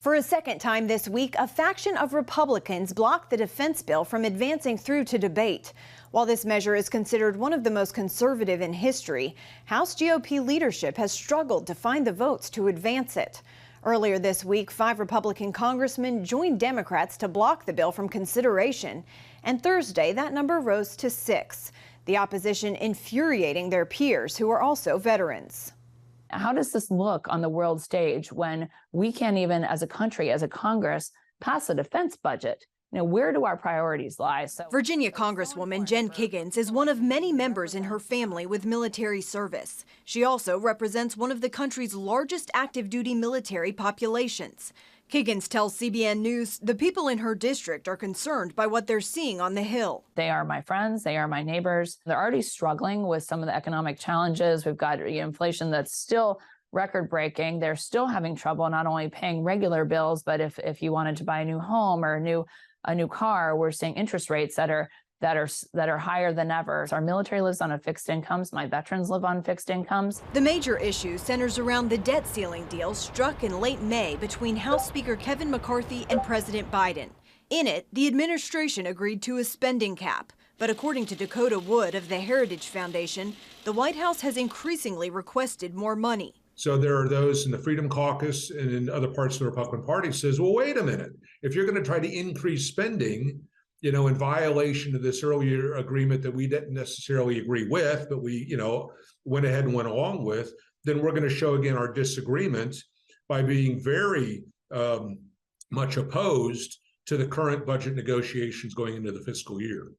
For a second time this week, a faction of Republicans blocked the defense bill from advancing through to debate. While this measure is considered one of the most conservative in history, House GOP leadership has struggled to find the votes to advance it. Earlier this week, 5 Republican congressmen joined Democrats to block the bill from consideration, and Thursday that number rose to 6. The opposition infuriating their peers, who are also veterans. How does this look on the world stage when we can't even, as a country, as a Congress, pass a defense budget? Where do our priorities lie? Virginia Congresswoman Jen Kiggins is one of many members in her family with military service. She also represents one of the country's largest active duty military populations. Kiggins tells CBN News the people in her district are concerned by what they're seeing on the Hill. They are my friends. They are my neighbors. They're already struggling with some of the economic challenges. We've got inflation that's still record breaking. They're still having trouble not only paying regular bills, but if you wanted to buy a new home or a new car, we're seeing interest rates that are higher than ever. Our military lives on fixed incomes. My veterans live on fixed incomes. The major issue centers around the debt ceiling deal struck in late May between House Speaker Kevin McCarthy and President Biden. In it, the administration agreed to a spending cap. But according to Dakota Wood of the Heritage Foundation, the White House has increasingly requested more money. So there are those in the Freedom Caucus and in other parts of the Republican Party says, well, wait a minute. If you're going to try to increase spending, in violation of this earlier agreement that we didn't necessarily agree with, but we, went ahead and went along with, then we're going to show again our disagreement by being very much opposed to the current budget negotiations going into the fiscal year.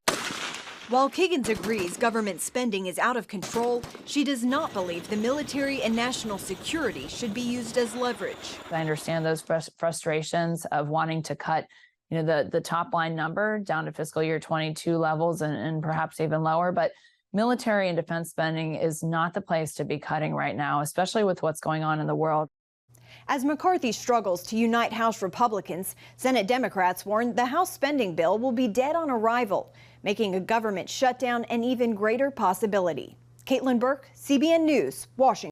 While Kiggins agrees government spending is out of control, she does not believe the military and national security should be used as leverage. I understand those frustrations of wanting to cut the top line number down to fiscal year 22 levels and perhaps even lower. But military and defense spending is not the place to be cutting right now, especially with what's going on in the world. As McCarthy struggles to unite House Republicans, Senate Democrats warn the House spending bill will be dead on arrival, making a government shutdown an even greater possibility. Caitlin Burke, CBN News, Washington.